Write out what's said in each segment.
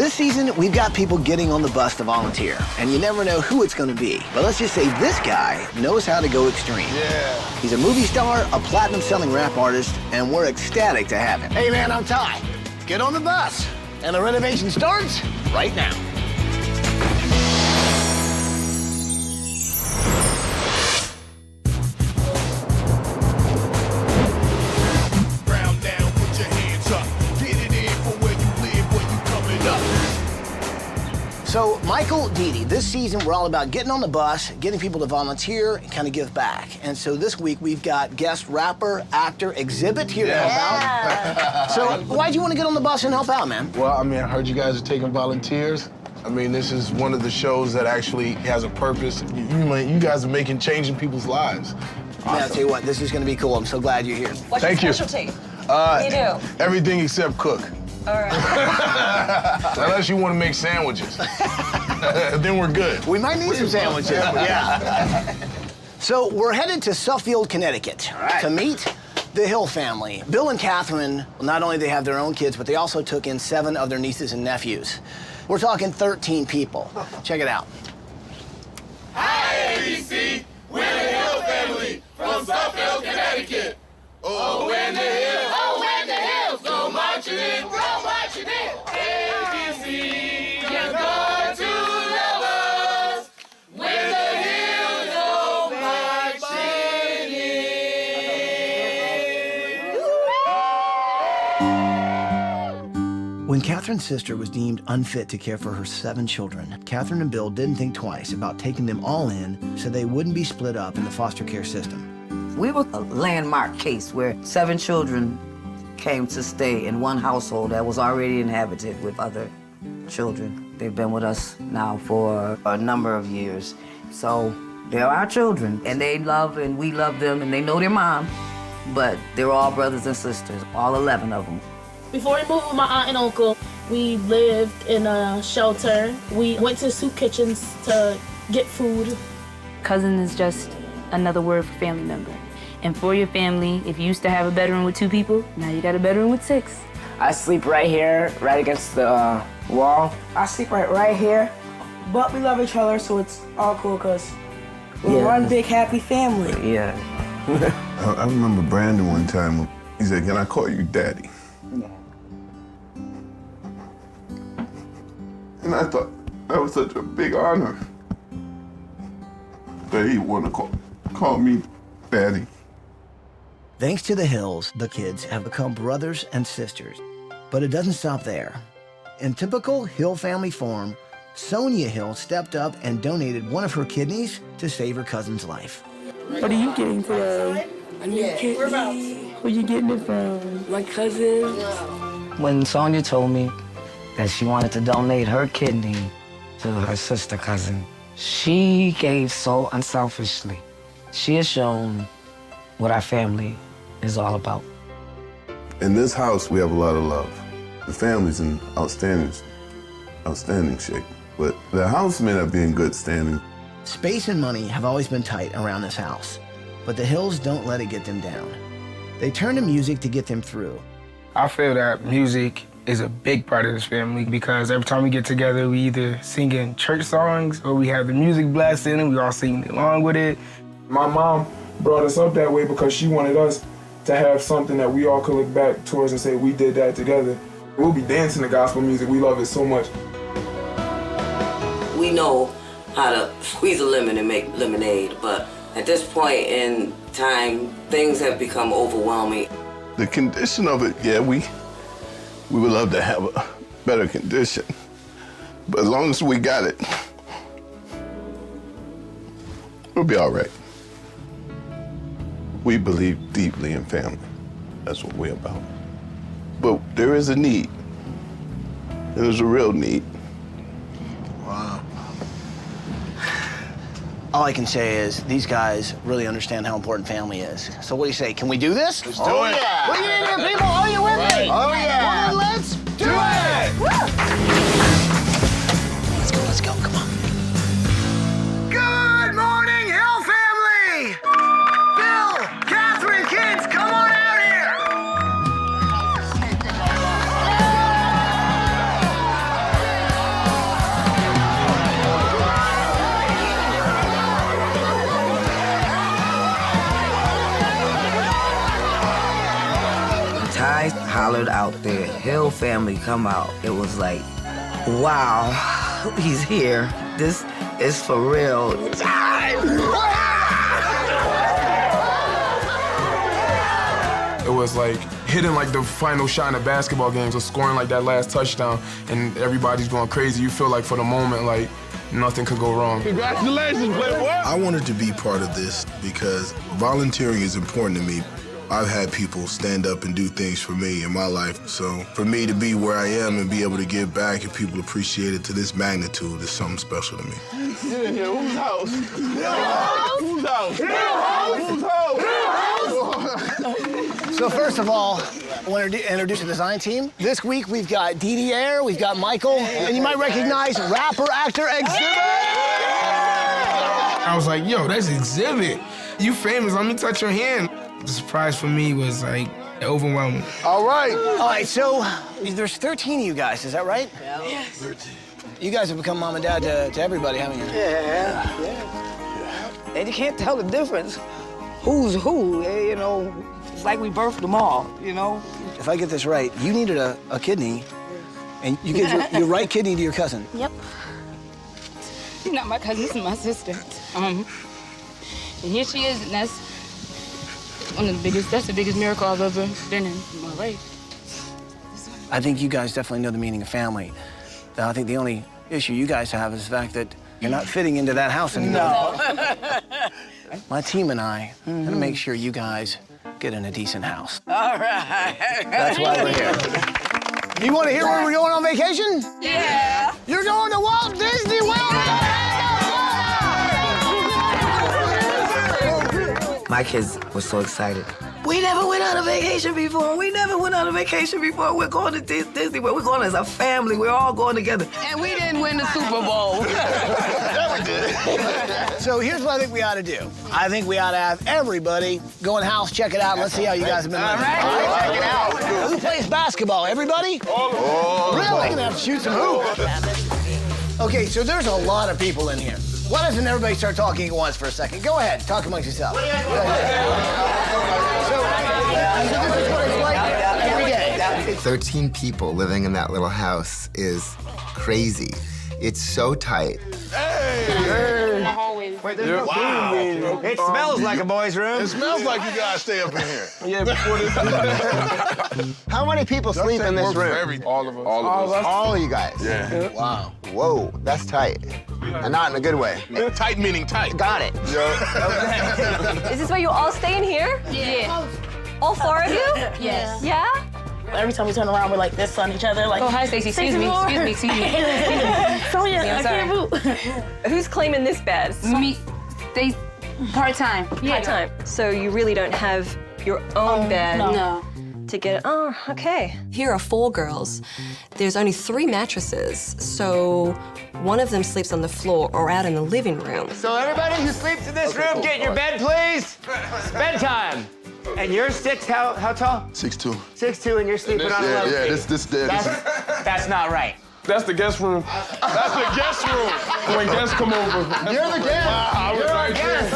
This season, we've got people getting on the bus to volunteer, and you never know who it's gonna be. But let's just say this guy knows how to go extreme. Yeah. He's a movie star, a platinum-selling rap artist, and we're ecstatic to have him. Hey man, I'm Ty. Get on the bus. And the renovation starts right now. So, Michael, Didi, this season we're all about getting on the bus, getting people to volunteer, and kind of give back. And so this week we've got guest rapper, actor, Exhibit here to help out. So, why'd you want to get on the bus and help out, man? Well, I mean, I heard you guys are taking volunteers. I mean, this is one of the shows that actually has a purpose. You guys are changing people's lives. Awesome. Man, I'll tell you what, this is going to be cool. I'm so glad you're here. What's your specialty? What do you do? Everything except cook. All right. Unless you want to make sandwiches. Then we're good. We might need some sandwiches. Yeah. So we're headed to Suffield, Connecticut to meet the Hill family. Bill and Catherine, not only they have their own kids, but they also took in 7 of their nieces and nephews. We're talking 13 people. Check it out. Hi, ABC. We're the Hill family from Suffield, Connecticut. Oh, when the hills, go marching in, ABC, you're going to love us. When the hills go marching in. When Catherine's sister was deemed unfit to care for her 7 children, Catherine and Bill didn't think twice about taking them all in so they wouldn't be split up in the foster care system. We were a landmark case where 7 children came to stay in one household that was already inhabited with other children. They've been with us now for a number of years. So they're our children, and they love and we love them, and they know their mom, but they're all brothers and sisters, all 11 of them. Before we moved with my aunt and uncle, we lived in a shelter. We went to soup kitchens to get food. Cousin is just another word for family member. And for your family, if you used to have a bedroom with 2 people, now you got a bedroom with 6. I sleep right here, right against the wall. I sleep right here, but we love each other, so it's all cool because we're one big happy family. Yeah. I remember Brandon one time, he said, "Can I call you Daddy?" And I thought that was such a big honor that he wanted to call me Daddy. Thanks to the Hills, the kids have become brothers and sisters. But it doesn't stop there. In typical Hill family form, Sonia Hill stepped up and donated one of her kidneys to save her cousin's life. What are you getting today? A new kidney. Where you getting it from? My cousin. When Sonia told me that she wanted to donate her kidney to her sister cousin, she gave so unselfishly. She has shown what our family is all about. In this house, we have a lot of love. The family's in outstanding shape, but the house may not be in good standing. Space and money have always been tight around this house, but the Hills don't let it get them down. They turn to music to get them through. I feel that music is a big part of this family because every time we get together, we either singing church songs or we have the music blasting and we all singing along with it. My mom brought us up that way because she wanted us to have something that we all could look back towards and say we did that together. We'll be dancing to gospel music. We love it so much. We know how to squeeze a lemon and make lemonade, but at this point in time, things have become overwhelming. The condition of it, yeah, we would love to have a better condition, but as long as we got it, we'll be all right. We believe deeply in family. That's what we're about. But there is a need. There's a real need. Wow. All I can say is these guys really understand how important family is. So what do you say? Can we do this? Let's do it. Yeah. What are you in here, people? Are you with me? Oh, yeah. Well, let's do it. Let's go. Come on. Good morning, Hill family. Bill, Catherine, kids, come on out here. hollered out the Hill family come out. It was like, wow, he's here. This is for real. It was like hitting like the final shot in basketball games or scoring like that last touchdown and everybody's going crazy. You feel like for the moment, like nothing could go wrong. Congratulations, Playboy. I wanted to be part of this because volunteering is important to me. I've had people stand up and do things for me in my life. So for me to be where I am and be able to give back and people appreciate it to this magnitude is something special to me. Yeah, whose house? Whose house? Whose house? So first of all, I want to introduce the design team. This week we've got Didier, we've got Michael, and you might recognize rapper, actor, Exhibit. I was like, yo, that's Exhibit. You famous, let me touch your hand. The surprise for me was like overwhelming. All right. All right, so there's 13 of you guys, is that right? Yes. 13. You guys have become mom and dad to everybody, haven't you? Yeah. And you can't tell the difference. Who's who, you know? It's like we birthed them all, you know? If I get this right, you needed a kidney, and you gave your right kidney to your cousin. Yep. She's not my cousin, this is my sister. And here she is, and that's the biggest miracle I've ever been in my life. I think you guys definitely know the meaning of family. I think the only issue you guys have is the fact that you're not fitting into that house anymore. No. My team and I are gonna make sure you guys get in a decent house. All right. That's why we're here. You want to hear where we're going on vacation? Yeah. You're going to Walt Disney World! My kids were so excited. We never went on a vacation before. We're going to Disney World. We're going as a family. We're all going together. And we didn't win the Super Bowl. So here's what I think we ought to do. I think we ought to have everybody go in the house, check it out. Let's see how you guys have been living. All right, check it out. Who plays basketball? Everybody? Oh, Really? We're gonna have to shoot some hoops. Okay, so there's a lot of people in here. Why doesn't everybody start talking at once for a second? Go ahead, talk amongst yourselves. So this is what it's like every day. 13 people living in that little house is crazy. It's so tight. Wow. It smells like a boys' room. It smells like you guys stay up in here. Yeah, before this. How many people sleep in this room? All of us. All of you guys. Yeah. Wow. Whoa, that's tight. And not in a good way. Tight meaning tight. Got it. Is this why you all stay in here? Yeah. All four of you? Yes. Yeah? Every time we turn around, we're like this on each other. Like, Oh, hi, Stacey. Excuse me. So yeah, Yeah, I can't move. Who's claiming this bed? Me, they part-time. Part-time. So you really don't have your own bed No. to get, oh, okay. Here are 4 girls. There's only 3 mattresses, so one of them sleeps on the floor or out in the living room. So everybody who sleeps in this room, get in your bed, please. It's bedtime. And you're 6, how tall? 6'2". 6'2", and you're sleeping on a level. Yeah, That's not right. That's the guest room. That's the guest room. When guests come over. You're the guest. Wow, You're our guest.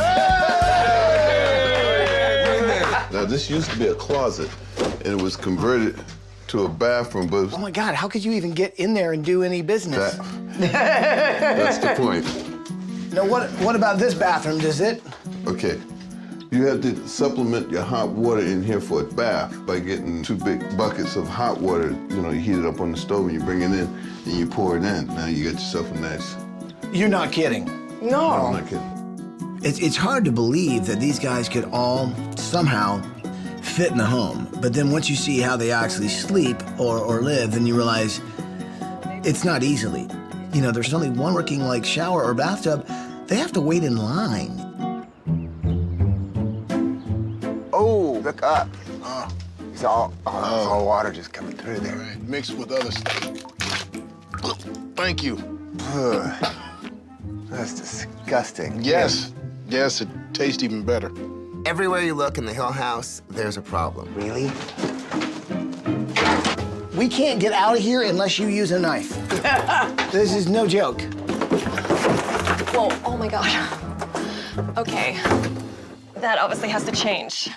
Now, this used to be a closet, and it was converted to a bathroom, but Oh my God, how could you even get in there and do any business? that's the point. Now, what about this bathroom? Does it? Okay. You have to supplement your hot water in here for a bath by getting 2 big buckets of hot water. You know, you heat it up on the stove and you bring it in and you pour it in. Now you got yourself a nice... You're not kidding. No, I'm not kidding. It's hard to believe that these guys could all somehow fit in a home. But then once you see how they actually sleep or live, then you realize it's not easily. You know, there's only one working like shower or bathtub. They have to wait in line. Oh, look up. It's all water just coming through there. Right, mixed with other stuff. Thank you. That's disgusting. Yes. Yes, it tastes even better. Everywhere you look in the Hill house, there's a problem. Really? We can't get out of here unless you use a knife. This is no joke. Whoa, oh my God. Okay, that obviously has to change.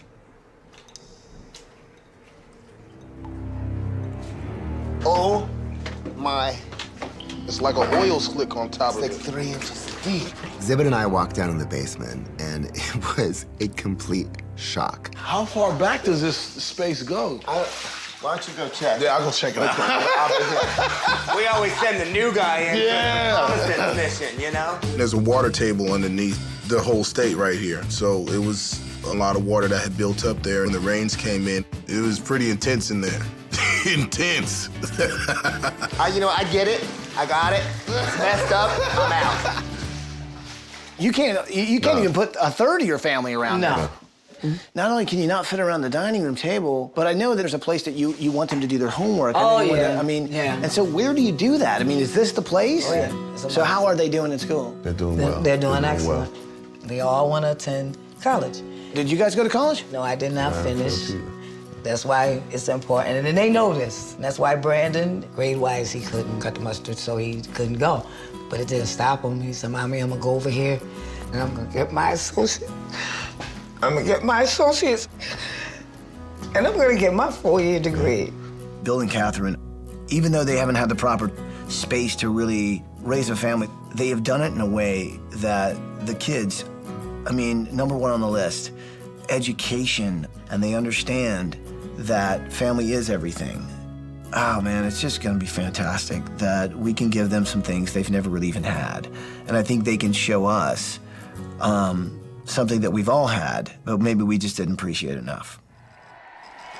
Oh my. It's like an oil slick on top of it. It's like 3 inches deep. Exhibit and I walked down in the basement, and it was a complete shock. How far back does this space go? Why don't you go check? Yeah, I'll go check it out. We always send the new guy in Yeah. for the opposite mission, you know? There's a water table underneath the whole state right here. So it was a lot of water that had built up there, and the rains came in. It was pretty intense in there. Intense. I get it. I got it. It's messed up. I'm out. You can't even put a third of your family around No. there. Not only can you not fit around the dining room table, but I know there's a place that you want them to do their homework. Oh, I mean, yeah. I mean, Yeah. and so where do you do that? I mean, is this the place? Oh, yeah. So how are they doing in school? They're doing well. They're doing excellent. They all want to attend college. Did you guys go to college? No, I did not finish. That's why it's important, and they know this. That's why Brandon, grade-wise, he couldn't cut the mustard, so he couldn't go. But it didn't stop him. He said, Mommy, I'm gonna go over here, and I'm gonna get my associate. I'm gonna get my associates, and I'm gonna get my 4-year degree. Bill and Catherine, even though they haven't had the proper space to really raise a family, they have done it in a way that the kids, I mean, number one on the list, education, and they understand that family is everything. Oh man, it's just gonna be fantastic that we can give them some things they've never really even had. And I think they can show us something that we've all had, but maybe we just didn't appreciate enough.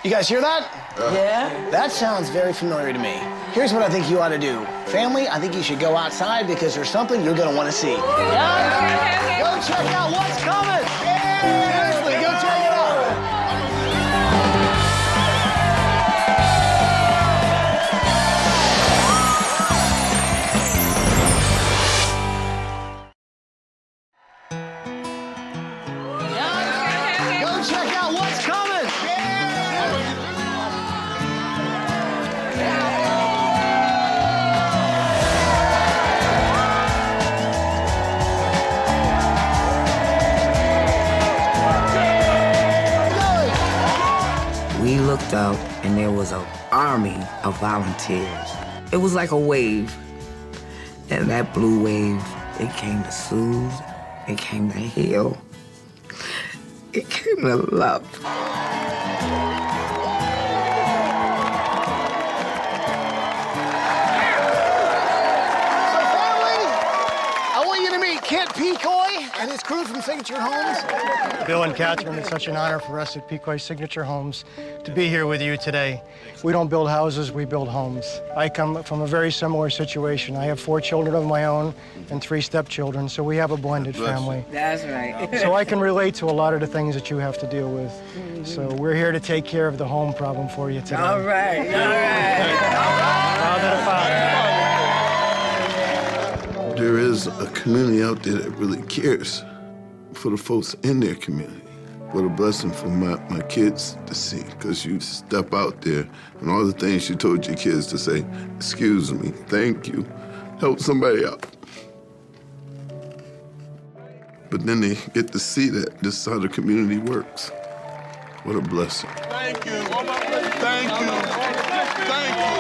You guys hear that? Yeah? That sounds very familiar to me. Here's what I think you ought to do. Family, I think you should go outside because there's something you're gonna wanna see. Go check out what's coming! Seriously, go check it out! Go check out what's coming! We looked out, and there was an army of volunteers. It was like a wave. And that blue wave, it came to soothe, it came to heal, it came to love. I want you to meet Kent Pecoy and his crew from Signature Homes. Bill and Catherine, it's such an honor for us at Pecoy Signature Homes to be here with you today. We don't build houses, we build homes. I come from a very similar situation. I have 4 children of my own and 3 stepchildren, so we have a blended family. That's right. So I can relate to a lot of the things that you have to deal with. So we're here to take care of the home problem for you today. All right, all right. Proud of the father. There is a community out there that really cares for the folks in their community. What a blessing for my kids to see, because you step out there and all the things you told your kids to say, excuse me, thank you, help somebody out. But then they get to see that this is how the community works. What a blessing. Thank you. Thank you. Thank you.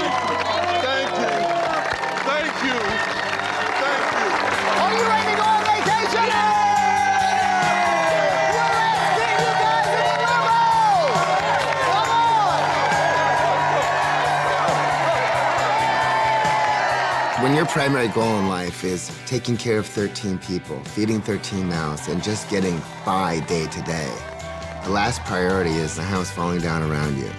Thank you. Thank you. Are you ready to go on vacation? When your primary goal in life is taking care of 13 people, feeding 13 mouths, and just getting by day to day, the last priority is the house falling down around you.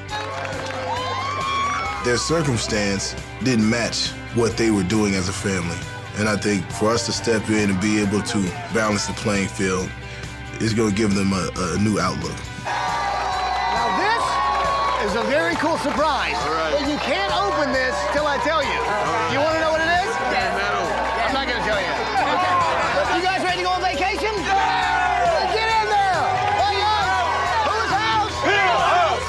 Their circumstance didn't match what they were doing as a family. And I think for us to step in and be able to balance the playing field is going to give them a new outlook. Now this is a very cool surprise. But you can't open this till I tell you. You want to know what it is? Yeah. I'm not going to tell you. Okay. You guys ready to go on vacation? Yeah. Get in there. Hey, guys. Whose house? Hill House.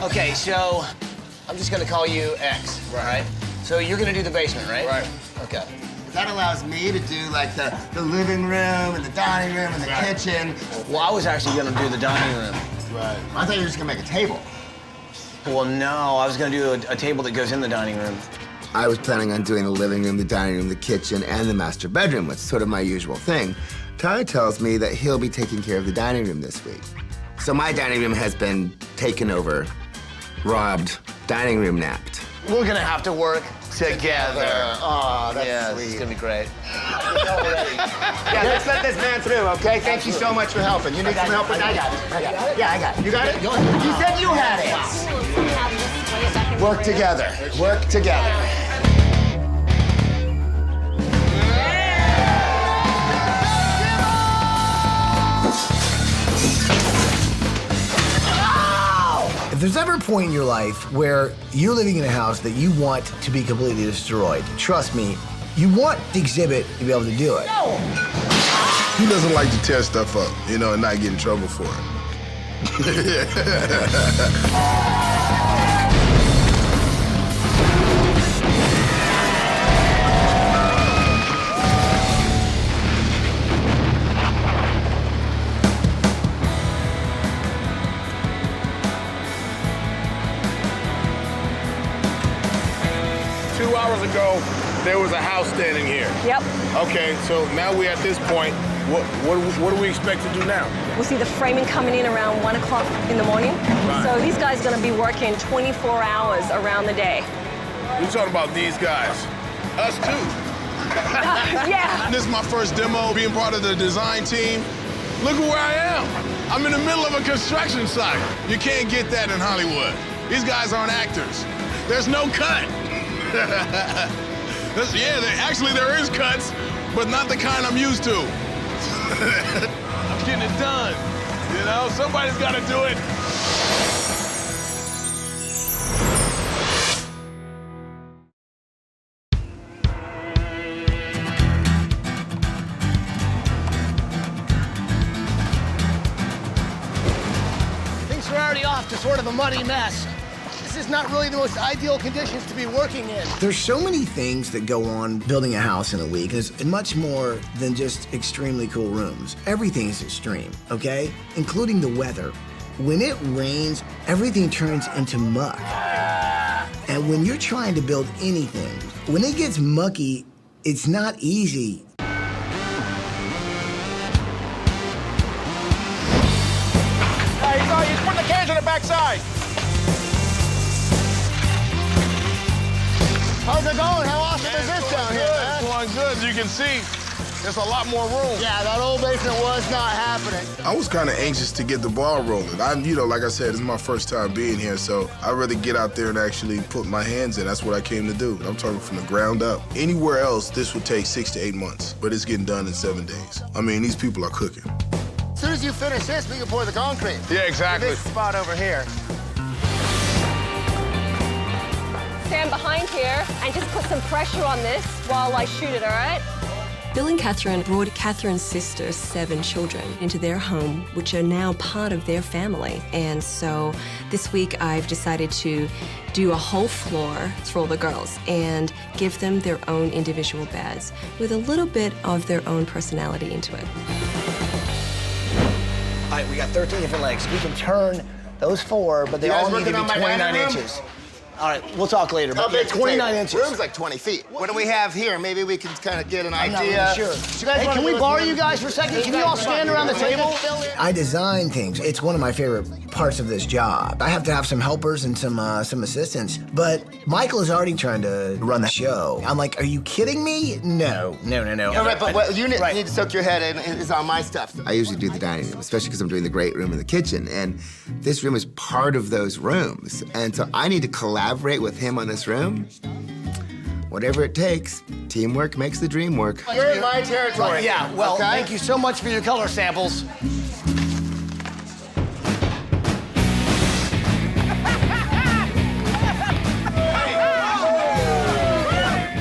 Okay, so I'm just gonna call you X, right? So you're gonna do the basement, right? Right. Okay. That allows me to do like the living room and the dining room and the kitchen. Well, I was actually gonna do the dining room. Right. I thought you were just gonna make a table. Well, no, I was gonna do a table that goes in the dining room. I was planning on doing the living room, the dining room, the kitchen, and the master bedroom, which is sort of my usual thing. Ty tells me that he'll be taking care of the dining room this week. So my dining room has been taken over, robbed, dining room napped. We're gonna have to work together. Oh, that's sweet. sweet. It's gonna be great. Yeah, let's let this man through, okay? Thank you so much for helping. You need some help? I got it. Yeah, I got it. You got it? You said you had it. Work together. Work together. If there's ever a point in your life where you're living in a house that you want to be completely destroyed, trust me, you want the exhibit to be able to do it. Who doesn't like to tear stuff up, you know, and not get in trouble for it? 2 hours ago, there was a house standing here. Yep. Okay, so now we're at this point. What do we expect to do now? We'll see the framing coming in around 1 o'clock in the morning. Right. So these guys are going to be working 24 hours around the day. You're talking about these guys. Us too. Yeah. This is my first demo, being part of the design team. Look at where I am. I'm in the middle of a construction site. You can't get that in Hollywood. These guys aren't actors. There's no cut. Actually there is cuts, but not the kind I'm used to. I'm getting it done. You know, somebody's got to do it. Things are already off to sort of a muddy mess. This is not really the most ideal conditions to be working in. There's so many things that go on building a house in a week. It's much more than just extremely cool rooms. Everything's extreme, okay? Including the weather. When it rains, everything turns into muck. And when you're trying to build anything, when it gets mucky, it's not easy. Hey, he's putting the cage on the backside. How's it going? How awesome is this down here, man? It's going good. As you can see, there's a lot more room. Yeah, that old basement was not happening. I was kind of anxious to get the ball rolling. Like I said, this is my first time being here, so I'd rather get out there and actually put my hands in. That's what I came to do. I'm talking from the ground up. Anywhere else, this would take 6 to 8 months, but it's getting done in 7 days. I mean, these people are cooking. As soon as you finish this, we can pour the concrete. Yeah, exactly. This spot over here. Stand behind here and just put some pressure on this while I shoot it, all right? Bill and Catherine brought Catherine's sister's 7 children into their home, which are now part of their family. And so this week I've decided to do a whole floor for all the girls and give them their own individual beds with a little bit of their own personality into it. All right, we got 13 different legs. We can turn those 4, but they all need to be 29 inches. All right, we'll talk later. But yeah, 29 inches. Room's like 20 feet. What do we have here? Maybe we can kind of get an I'm idea. not really sure. Hey, can we borrow you guys for a second? Can you all stand around the table? I design things. It's one of my favorite parts of this job. I have to have some helpers and some assistants, but Michael is already trying to run the show. I'm like, are you kidding me? No. All right, but what you need to soak your head in is on my stuff. I usually do the dining room, especially because I'm doing the great room and the kitchen, and this room is part of those rooms, and so I need to collaborate with him on this room. Whatever it takes, teamwork makes the dream work. You're in my territory. Yeah, well, thank you so much for your color samples.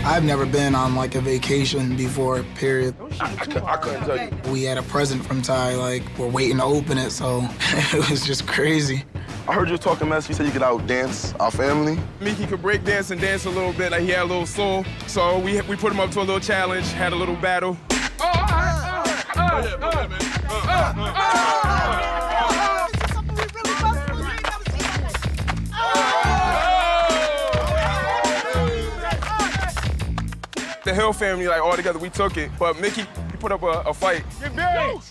I've never been on like a vacation before, period. I couldn't tell you. We had a present from Ty, like we're waiting to open it, so it was just crazy. I heard you talking mess. You said you could out dance our family. Mickey could break dance and dance a little bit, like he had a little soul. So we put him up to a little challenge, had a little battle. The Hill family, like all together, we took it. But Mickey, he put up a fight. Get big! Yo!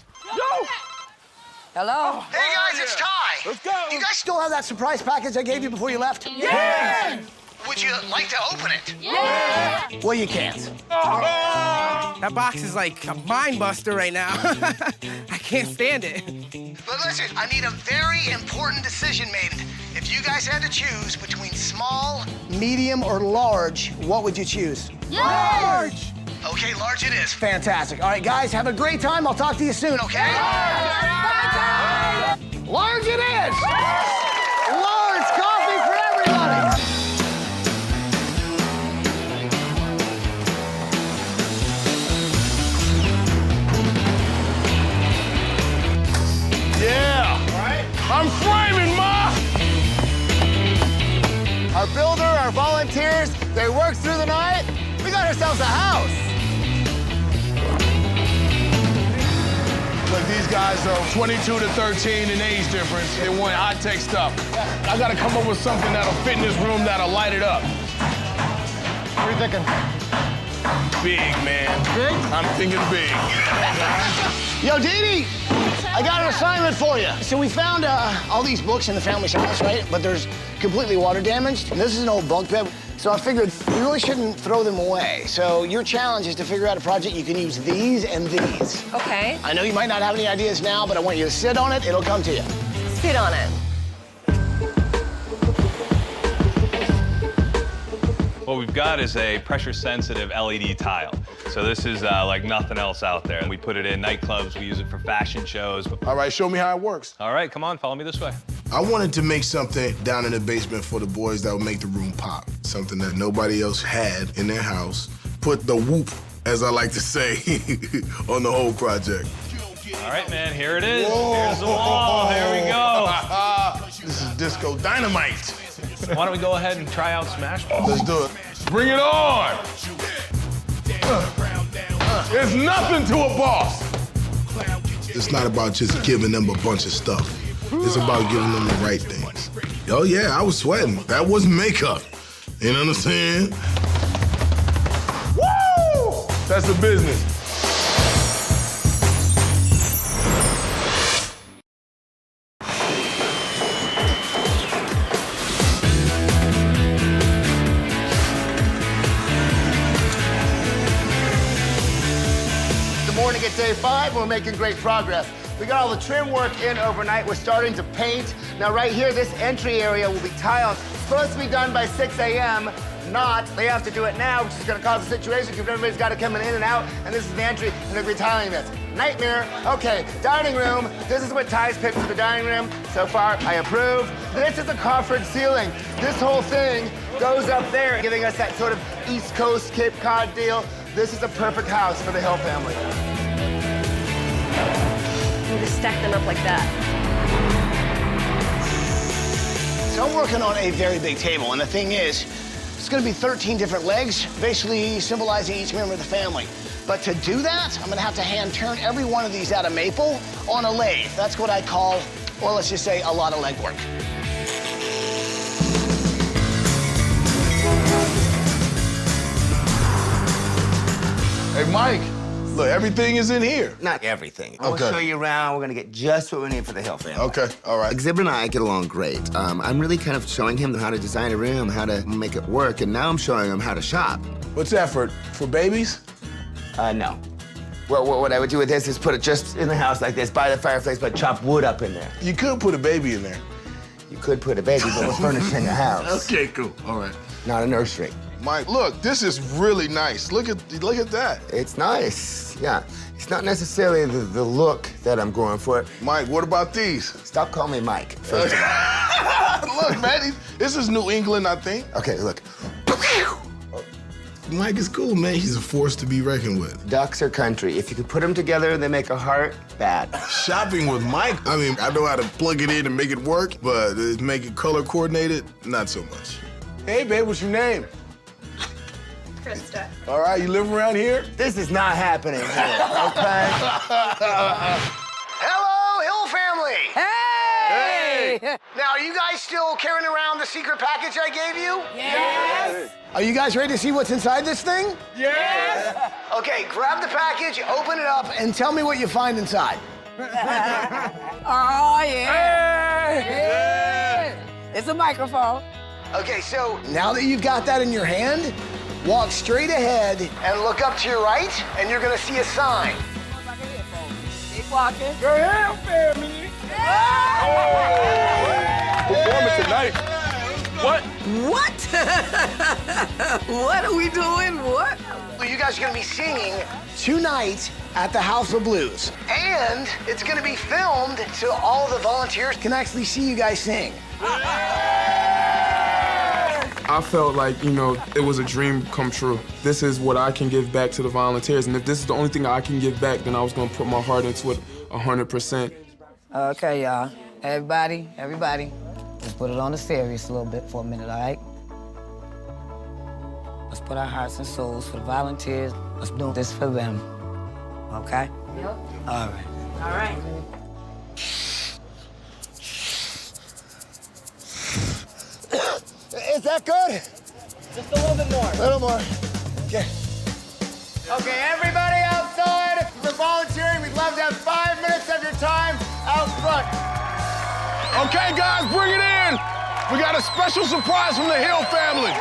Hello? Hey guys, it's Ty. Let's go. You guys still have that surprise package I gave you before you left? Yeah! Would you like to open it? Yeah! Well, you can't. That box is like a mind buster right now. I can't stand it. But listen, I need a very important decision made. If you guys had to choose between small, medium, or large, what would you choose? Large! Okay, large it is. Fantastic. All right, guys, have a great time. I'll talk to you soon, okay? Large it is! Large coffee for everybody! Yeah! I'm framing, Ma! Our builder, our volunteers, they worked through the night. We got ourselves a house. Look, these guys are 22 to 13 in age difference. They want high-tech stuff. I gotta come up with something that'll fit in this room that'll light it up. What are you thinking? Big, man. Big? I'm thinking big. Yo, Dee Dee, I got an assignment for you. So we found all these books in the family's house, right? But there's completely water damaged. And this is an old bunk bed. So I figured we really shouldn't throw them away. So your challenge is to figure out a project you can use these and these. Okay. I know you might not have any ideas now, but I want you to sit on it. It'll come to you. Sit on it. What we've got is a pressure-sensitive LED tile. So this is like nothing else out there. We put it in nightclubs, we use it for fashion shows. All right, show me how it works. All right, come on, follow me this way. I wanted to make something down in the basement for the boys that would make the room pop. Something that nobody else had in their house. Put the whoop, as I like to say, on the whole project. All right, man, here it is. Whoa. Here's the wall, here we go. This is disco dynamite. Why don't we go ahead and try out Smash Ball? Let's do it. Bring it on! It's nothing to a boss. It's not about just giving them a bunch of stuff. It's about giving them the right things. Oh yeah, I was sweating. That was makeup. You know what I'm saying? Woo! That's the business. Morning at day 5, we're making great progress. We got all the trim work in overnight. We're starting to paint. Now right here, this entry area will be tiled. It's supposed to be done by 6 a.m. Not. They have to do it now, which is gonna cause a situation because everybody's gotta come in and out, and this is the entry, and they're retiling this. Nightmare. Okay, dining room. This is what Ty's picked for the dining room. So far, I approve. This is a coffered ceiling. This whole thing goes up there, giving us that sort of East Coast Cape Cod deal. This is a perfect house for the Hill family. You just stack them up like that. So I'm working on a very big table, and the thing is, it's gonna be 13 different legs, basically symbolizing each member of the family. But to do that, I'm gonna have to hand turn every one of these out of maple on a lathe. That's what I call, well, let's just say a lot of legwork. Hey, Mike, look, everything is in here. Not everything. Okay. I'll show you around. We're gonna get just what we need for the Hill family. Okay, all right. Exhibit and I get along great. I'm really kind of showing him how to design a room, how to make it work, and now I'm showing him how to shop. What's that for babies? No. Well, what I would do with this is put it just in the house like this, by the fireplace, but chop wood up in there. You could put a baby in there. You could put a baby, but we're furnishing a house. Okay, cool. All right. Not a nursery. Mike, look, this is really nice. Look at that. It's nice, yeah. It's not necessarily the look that I'm going for. Mike, what about these? Stop calling me Mike, first of all. Look, man, this is New England, I think. Okay, look. Mike is cool, man. He's a force to be reckoned with. Ducks are country. If you could put them together, they make a heart. Bad. Shopping with Mike, I mean, I know how to plug it in and make it work, but make it color coordinated, not so much. Hey, babe, what's your name? Krista. All right, you live around here? This is not happening here, okay? Hello, Hill family. Hey! Now, are you guys still carrying around the secret package I gave you? Yes! Are you guys ready to see what's inside this thing? Yes! Okay, grab the package, open it up, and tell me what you find inside. Oh, yeah. Hey! It's a microphone. Okay, so now that you've got that in your hand, walk straight ahead and look up to your right, and you're gonna see a sign. Keep walking. Go ahead, family. Performing tonight. What? What? What are we doing? What? Well, you guys are gonna be singing tonight at the House of Blues. And it's gonna be filmed so all the volunteers can actually see you guys sing. I felt like, you know, it was a dream come true. This is what I can give back to the volunteers, and if this is the only thing I can give back, then I was gonna put my heart into it 100%. Okay, y'all. Everybody, let's put it on the serious a little bit for a minute, all right? Let's put our hearts and souls for the volunteers. Let's do this for them, okay? Yep. All right. All right. Is that good? Just a little bit more. A little more. Okay. Okay, everybody outside, for volunteering, we'd love to have 5 minutes of your time out front. Okay, guys, bring it in. We got a special surprise from the Hill family.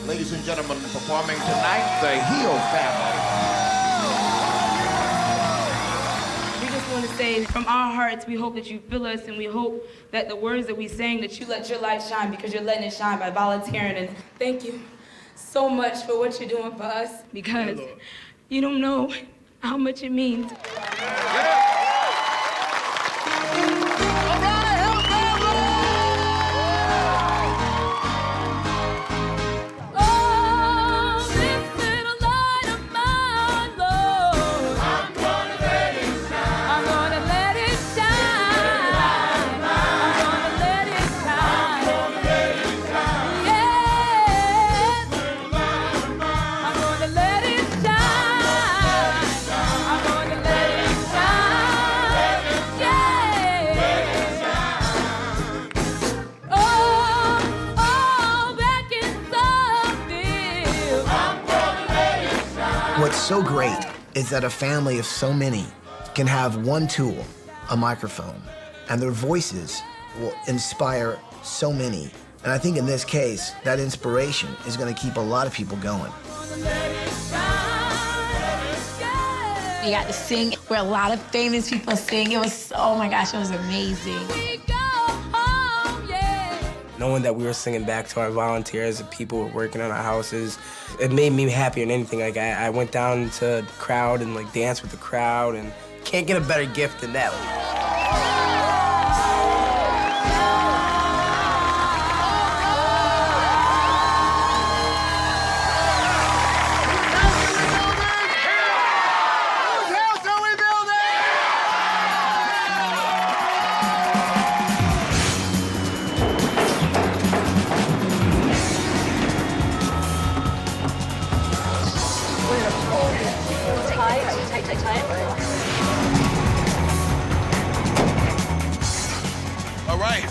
Ladies and gentlemen, performing tonight, the Hill family. We just want to say from our hearts, we hope that you feel us, and we hope that the words that we sing, that you let your light shine, because you're letting it shine by volunteering. And thank you so much for what you're doing for us, because you don't know how much it means. What's so great is that a family of so many can have one tool, a microphone, and their voices will inspire so many. And I think in this case, that inspiration is going to keep a lot of people going. We got to sing where a lot of famous people sing. It was, oh my gosh, it was amazing. Knowing that we were singing back to our volunteers and people were working on our houses, it made me happier than anything. Like I went down to the crowd and like danced with the crowd, and can't get a better gift than that. All right,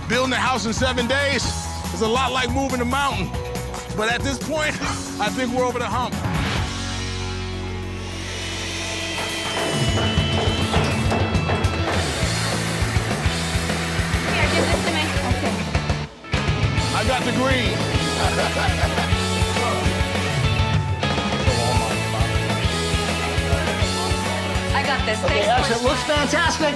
building a house in 7 days is a lot like moving a mountain. But at this point, I think we're over the hump. Here, give this to me. Okay. I got the green. I got this. Okay, Thanks. actually, it looks fantastic.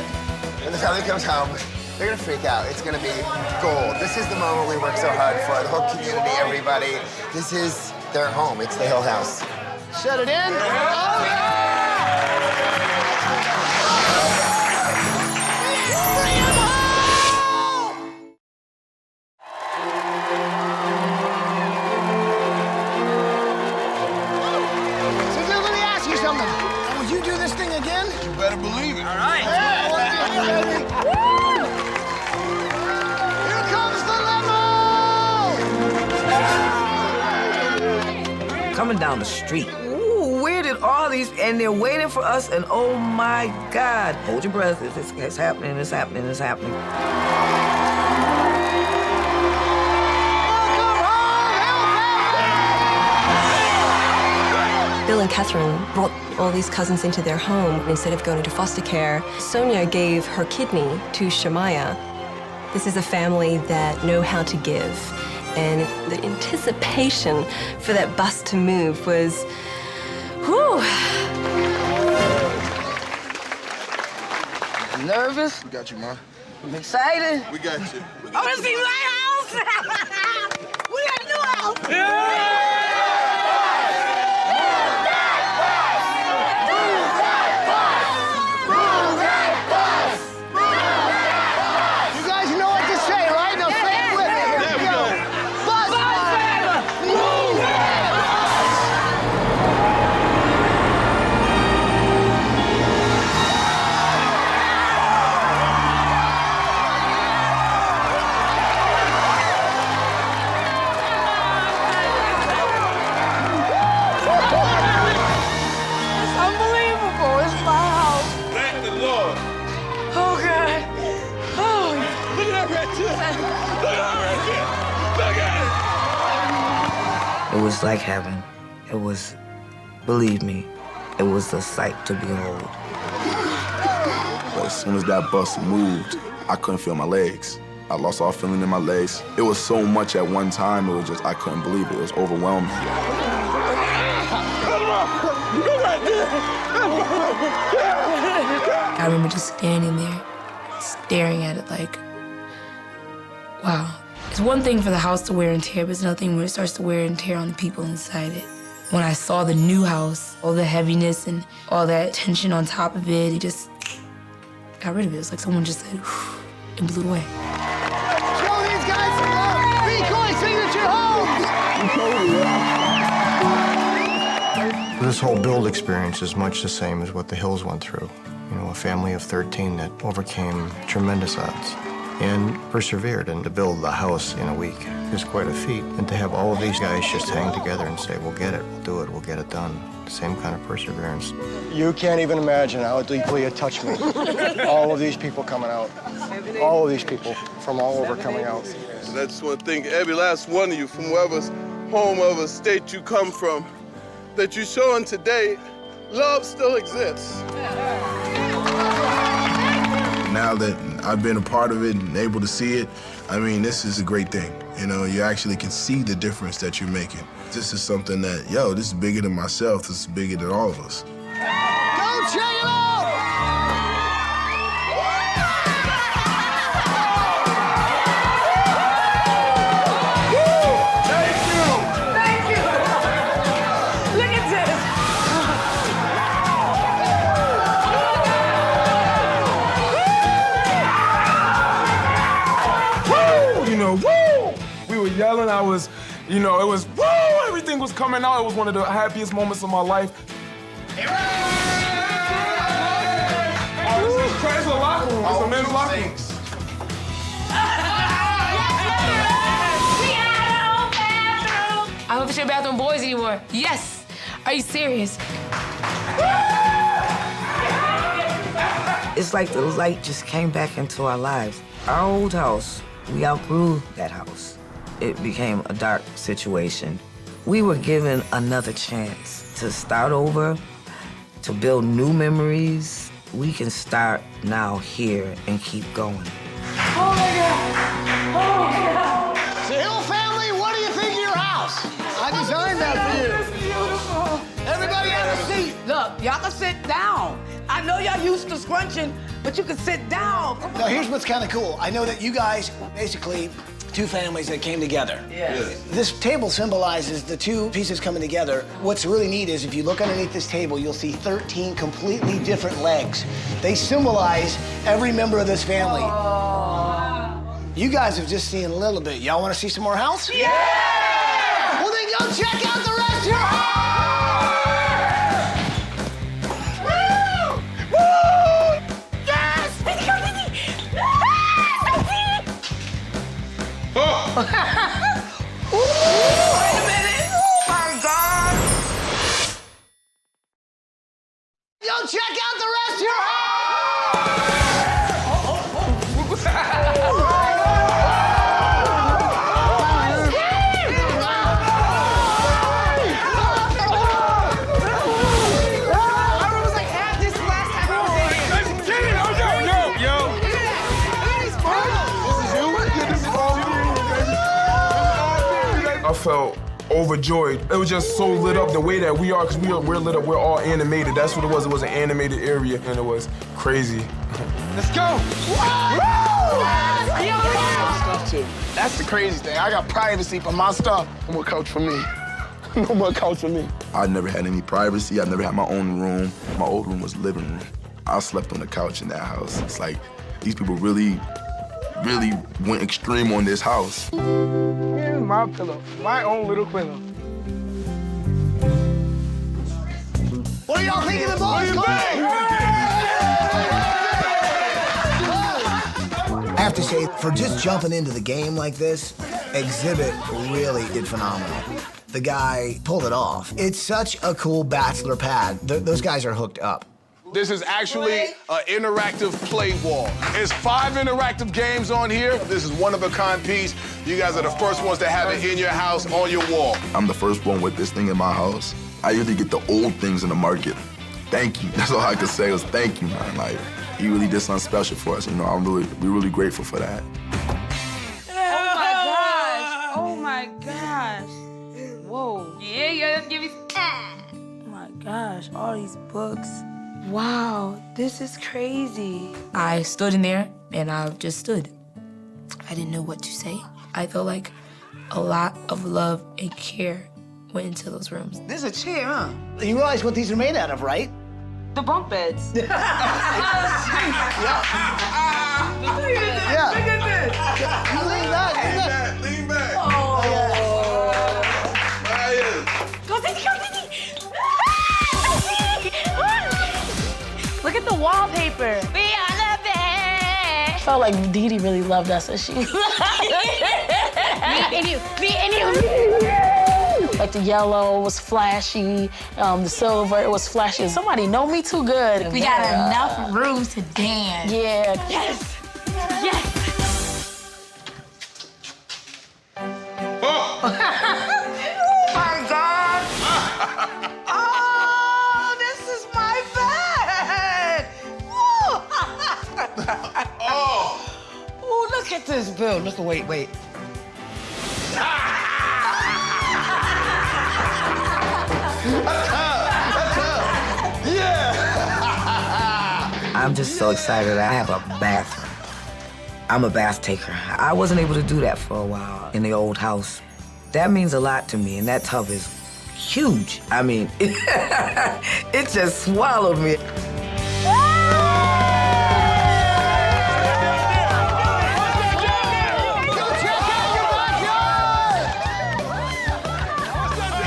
When the family comes home, they're gonna freak out. It's gonna be gold. This is the moment we work so hard for. The whole community, everybody. This is their home. It's the Hill House. Shut it in. Oh, yeah! coming down the street. Ooh, where did all these, and they're waiting for us, and oh my God. Hold your breath, it's happening, it's happening, it's happening. Bill and Catherine brought all these cousins into their home. Instead of going into foster care, Sonia gave her kidney to Shemaiah. This is a family that know how to give. And the anticipation for that bus to move was, whew. Nervous? We got you, Ma. I'm excited. We got you. I want to see my house. We got a new house. Yeah! It was like heaven. It was, believe me, it was a sight to behold. But as soon as that bus moved, I couldn't feel my legs. I lost all feeling in my legs. It was so much at one time, it was just, I couldn't believe it. It was overwhelming. I remember just standing there, staring at it like, wow. It's one thing for the house to wear and tear, but it's another thing when it starts to wear and tear on the people inside it. When I saw the new house, all the heaviness and all that tension on top of it, it just got rid of it. It was like someone just said, and blew it away. Show these guys some love. Decoy Signature Homes! This whole build experience is much the same as what the Hills went through. You know, a family of 13 that overcame tremendous odds and persevered, and to build the house in a week is quite a feat. And to have all of these guys just hang together and say, we'll get it, we'll do it, we'll get it done. The same kind of perseverance. You can't even imagine how deeply it touched me. All of these people coming out. All of these people from all over coming out. And I just want to thank every last one of you from wherever's home, wherever state you come from, that you're showing today love still exists. Now that I've been a part of it and able to see it, I mean, this is a great thing. You know, you actually can see the difference that you're making. This is something that, yo, this is bigger than myself. This is bigger than all of us. Go check it out! Yelling, I was, you know, it was, woo, everything was coming out. It was one of the happiest moments of my life. This is a locker room. It's a men's locker room. I don't share bathroom boys anymore. Yes. Are you serious? It's like the light just came back into our lives. Our old house, we outgrew that house. It became a dark situation. We were given another chance to start over, to build new memories. We can start now here and keep going. Oh my God! Oh my God! So Hill family, what do you think of your house? I designed that for you. It's beautiful. Everybody have a seat. Look, y'all can sit down. I know y'all used to scrunching, but you can sit down. Now here's what's kind of cool. I know that you guys basically two families that came together. Yes. This table symbolizes the two pieces coming together. What's really neat is if you look underneath this table, you'll see 13 completely different legs. They symbolize every member of this family. You guys have just seen a little bit. Y'all want to see some more house? Yeah! Well, then go check out the rest of your house! Woo! Woo! Yes! Oh! Wait a minute! Oh my God! felt overjoyed. It was just so lit up the way that we are, because we're lit up, we're all animated. That's what it was. It was an animated area, and it was crazy. Let's go! Stuff too. That's the crazy thing. I got privacy for my stuff. No more couch for me. No more couch for me. I never had any privacy. I never had my own room. My old room was living room. I slept on the couch in that house. It's like these people really went extreme on this house. Here's my pillow, my own little pillow. What are y'all thinking of boys? I have to say, for just jumping into the game like this, Exhibit really did phenomenal. The guy pulled it off. It's such a cool bachelor pad. Those guys are hooked up. This is actually an interactive play wall. There's 5 interactive games on here. This is one-of-a-kind piece. You guys are the first ones to have it in your house, on your wall. I'm the first one with this thing in my house. I usually get the old things in the market. Thank you. That's all I could say was thank you, man. Like, he really did something special for us. You know, we're really grateful for that. Oh my gosh. Whoa. Yeah, give me. Oh my gosh, all these books. Wow, this is crazy. I stood in there and I just stood. I didn't know what to say. I felt like a lot of love and care went into those rooms. This is a chair, huh? You realize what these are made out of, right? The bunk beds. Yeah. Look at this. Lean back. Lean back. Oh. Go, Didi, go, Didi. Look at the wallpaper. We on the bed. Felt like Didi really loved us as she. Me and you. Like the yellow was flashy, the silver, it was flashy. Somebody know me too good. We got enough room to dance. Yeah. Yes. Yes. Oh my God! Oh, this is my bed! Oh, look at this, Bill. Look, wait. I'm just so excited I have a bathroom. I'm a bath taker. I wasn't able to do that for a while in the old house. That means a lot to me, and that tub is huge. I mean, it just swallowed me.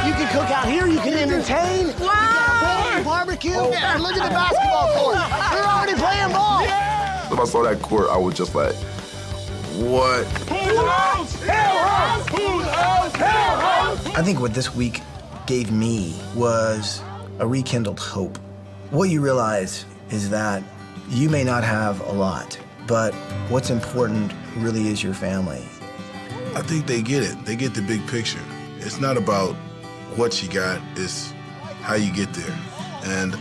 You can cook out here, you can entertain. Wow! Barbecue, and look at the basketball court. They're already playing ball. If I saw that court, I was just like, what? I think what this week gave me was a rekindled hope. What you realize is that you may not have a lot, but what's important really is your family. I think they get it. They get the big picture. It's not about what you got, it's how you get there. And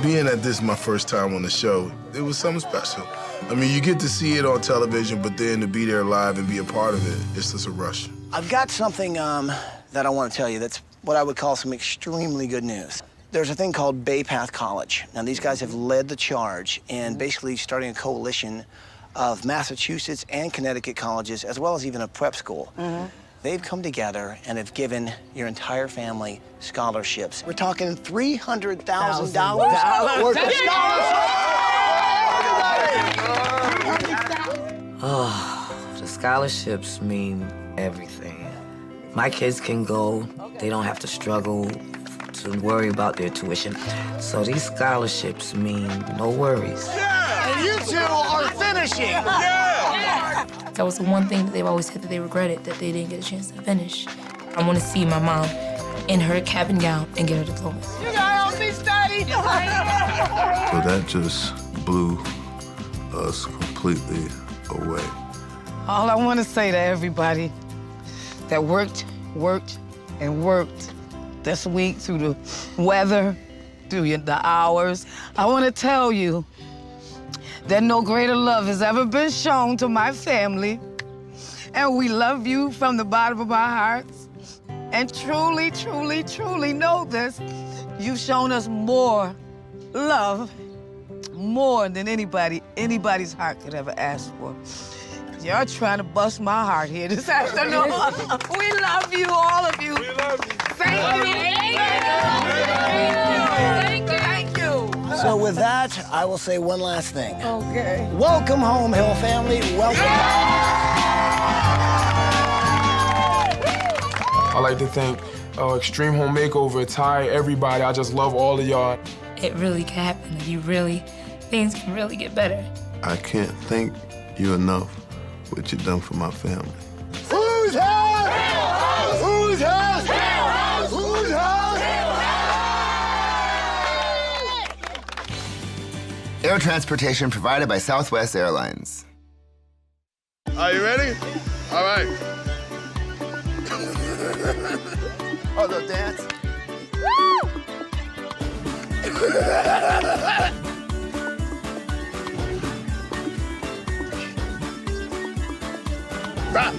being that this is my first time on the show, it was something special. I mean, you get to see it on television, but then to be there live and be a part of it, it's just a rush. I've got something that I want to tell you that's what I would call some extremely good news. There's a thing called Bay Path College. Now, these guys have led the charge in basically starting a coalition of Massachusetts and Connecticut colleges, as well as even a prep school. They've come together and have given your entire family scholarships. We're talking $300,000 worth of scholarships. Oh, the scholarships mean everything. My kids can go. They don't have to struggle to worry about their tuition. So these scholarships mean no worries. And you two are finishing. That was the one thing that they've always said that they regretted, that they didn't get a chance to finish. I want to see my mom in her cap and gown and get her diploma. You gotta help me study. So that just blew us completely away. All I want to say to everybody that worked this week through the weather, through the hours, I want to tell you that no greater love has ever been shown to my family, and we love you from the bottom of our hearts. And truly, truly, truly know this. You've shown us more love, more than anybody's heart could ever ask for. You're trying to bust my heart here this afternoon. We love you, all of you. We love you. Thank you. Thank you. So with that, I will say one last thing. Okay. Welcome home, Hill family. Welcome. I like to thank Extreme Home Makeover, Ty, everybody. I just love all of y'all. It really can happen. Things can really get better. I can't thank you enough what you've done for my family. Whose house? Whose house? Whose house? Air transportation provided by Southwest Airlines. Are you ready? All right. Oh, the dance. Stop.